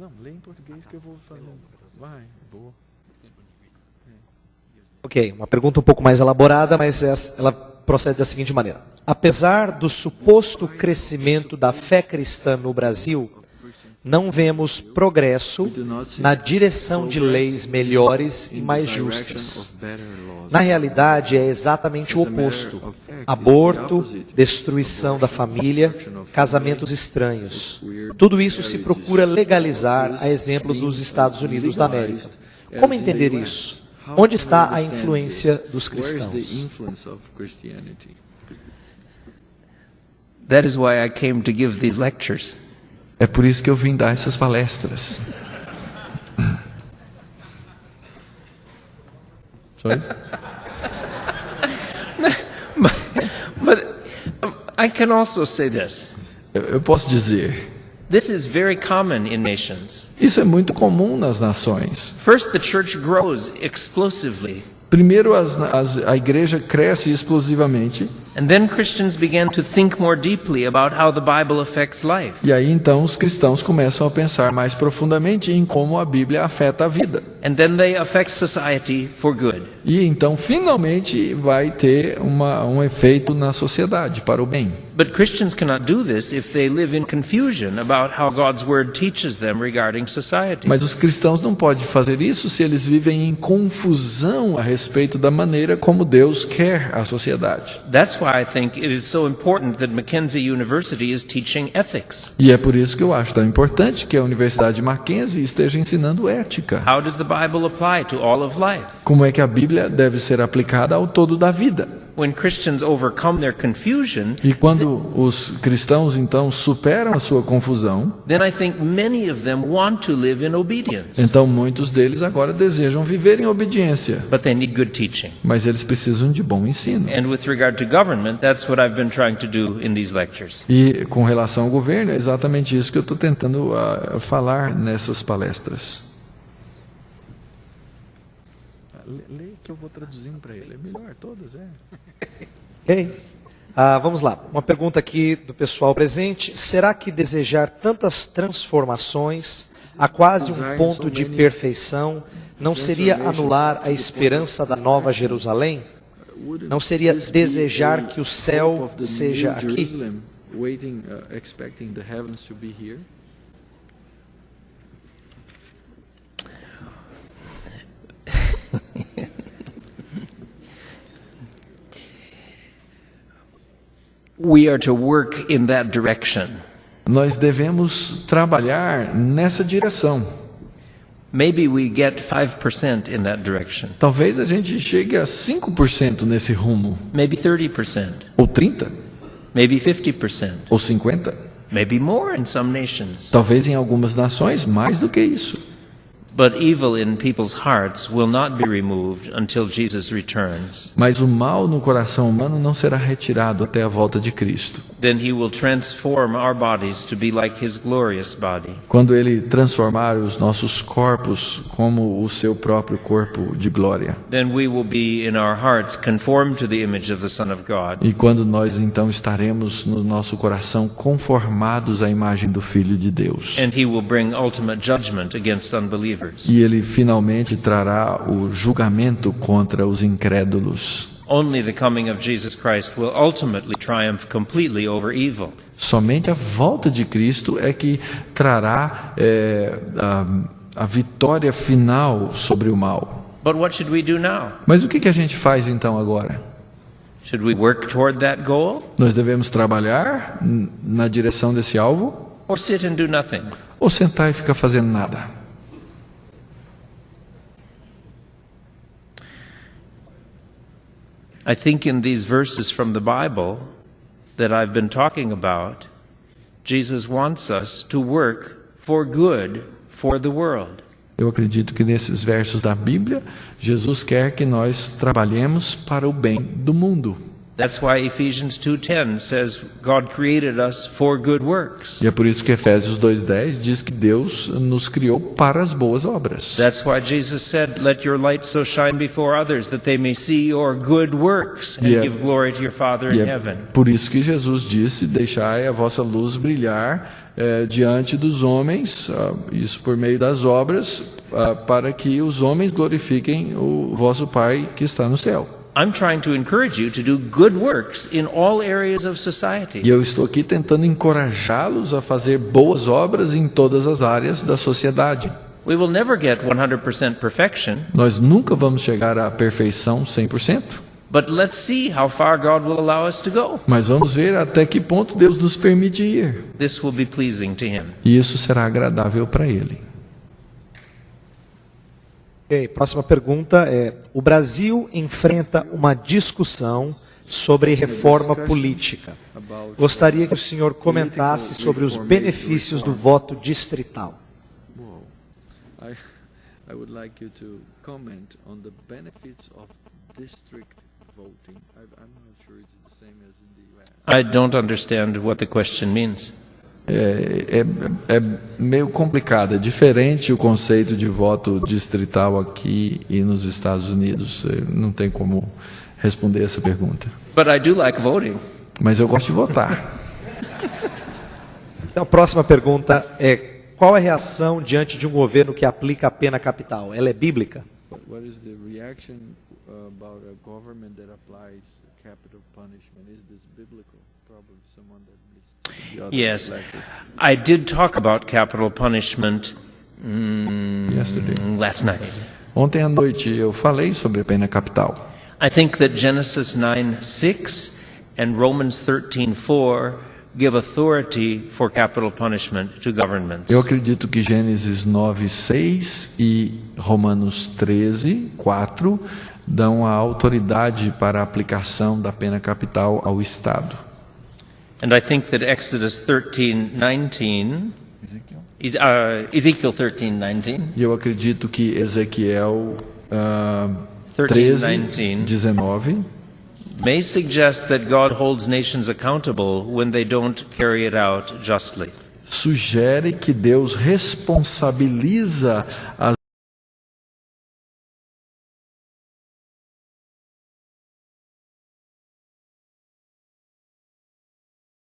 Não, lê em português que eu vou fazer. Vai, vou. Ok, uma pergunta um pouco mais elaborada, mas ela procede da seguinte maneira. Apesar do suposto crescimento da fé cristã no Brasil, não vemos progresso na direção de leis melhores e mais justas. Na realidade, é exatamente o oposto. Aborto, destruição da família, casamentos estranhos. Tudo isso se procura legalizar, a exemplo dos Estados Unidos da América. Como entender isso? Onde está a influência dos cristãos? That is why I came to give these lectures. É por isso que eu vim dar essas palestras. Só isso? But I can also say this. Eu posso dizer, This is very common in nations. isso é muito comum nas nações. First, the church grows explosively. Primeiro, a igreja cresce explosivamente. And then Christians began to think more deeply about how the Bible affects life. E aí, então, os cristãos começam a pensar mais profundamente em como a Bíblia afeta a vida. And then they affect society for good. E então, finalmente, vai ter um efeito na sociedade, para o bem. But Christians cannot do this if they live in confusion about how God's Word teaches them regarding society. Mas os cristãos não podem fazer isso se eles vivem em confusão a respeito da maneira como Deus quer a sociedade. That's why I think it is so important that Mackenzie University is teaching ethics. E é por isso que eu acho tão importante que a Universidade Mackenzie esteja ensinando ética. How does the Bible apply to all of life? Como é que a Bíblia deve ser aplicada ao todo da vida. When Christians overcome their confusion, E quando os cristãos, então, superam a sua confusão, then I think many of them want to live in obedience. então muitos deles agora desejam viver em obediência. But they need good teaching. Mas eles precisam de bom ensino. And with regard to government, that's what I've been trying to do in these lectures. E com relação ao governo, é exatamente isso que eu estou tentando falar nessas palestras. Lê que eu vou traduzindo para ele. É melhor todas, Ok? Vamos lá. Uma pergunta aqui do pessoal presente. Será que desejar tantas transformações a quase um ponto de perfeição não seria anular a esperança da Nova Jerusalém? Não seria desejar que o céu seja aqui? We are to work in that direction. Nós devemos trabalhar nessa direção. Maybe we get 5% in that direction. Talvez a gente chegue a 5% nesse rumo, Maybe 30%. ou 30%, Maybe 50%. ou 50%. Maybe more in some nations. Talvez em algumas nações mais do que isso. But evil in people's hearts will not be removed until Jesus returns. Mas o mal no coração humano não será retirado até a volta de Cristo. Then he will transform our bodies to be like his glorious body. Quando ele transformar os nossos corpos como o seu próprio corpo de glória. Then we will be in our hearts conformed to the image of the Son of God. E quando nós então estaremos no nosso coração conformados à imagem do Filho de Deus. And he will bring ultimate judgment against unbelievers. E ele finalmente trará o julgamento contra os incrédulos. Only the coming of Jesus Christ will ultimately triumph completely over evil. Somente a volta de Cristo é que trará a vitória final sobre o mal. But what should we do now? Mas o que a gente faz então agora? Should we work toward that goal Nós devemos trabalhar na direção desse alvo? or sit and do nothing? Ou sentar e ficar fazendo nada? I think in these verses from the Bible that I've been talking about, Jesus wants us to work for good for the world. Eu acredito que nesses versos da Bíblia, Jesus quer que nós trabalhemos para o bem do mundo. That's why Ephesians 2:10 says God created us for good works. E é por isso que Efésios 2:10 diz que Deus nos criou para as boas obras. That's why Jesus said, "Let your light so shine before others that they may see your good works and Yeah. give glory to your Father E in é heaven." por isso que Jesus disse: deixai a vossa luz brilhar diante dos homens, isso por meio das obras, para que os homens glorifiquem o vosso Pai que está no céu. I'm trying to encourage you to do good works in all areas of society. E eu estou aqui tentando encorajá-los a fazer boas obras em todas as áreas da sociedade. We will never get 100% perfection, Nós nunca vamos chegar à perfeição 100%, but let's see how far God will allow us to go. mas vamos ver até que ponto Deus nos permite ir. This will be pleasing to Him. E isso será agradável para Ele. Ok, próxima pergunta é: o Brasil enfrenta uma discussão sobre reforma política. Gostaria que o senhor comentasse sobre os benefícios do voto distrital. I would like you to comment on the benefits of district voting. I'm not sure it's the same as in the US. I don't understand what the question means. É meio complicado, é diferente o conceito de voto distrital aqui e nos Estados Unidos. Não tem como responder essa pergunta. But I do like voting. Mas eu gosto de votar. Então, a próxima pergunta é: qual a reação diante de um governo que aplica a pena capital? Ela é bíblica? What is the reaction about a government that applies capital punishment? Is this biblical? Probably someone that missed the other Yes. perspective. I did talk about capital punishment Yesterday. last night. Ontem à noite eu falei sobre a pena capital. I think that Genesis 9:6 and Romans 13:4 give authority for capital punishment to governments. Eu acredito que Gênesis 9:6 e Romanos 13:4 dão a autoridade para a aplicação da pena capital ao Estado. And I think that Exodus 13:19, Ezekiel 13:19, E eu acredito que Ezequiel 13:19 13:19 may suggest that God holds nations accountable when they don't carry it out justly. sugere que Deus responsabiliza as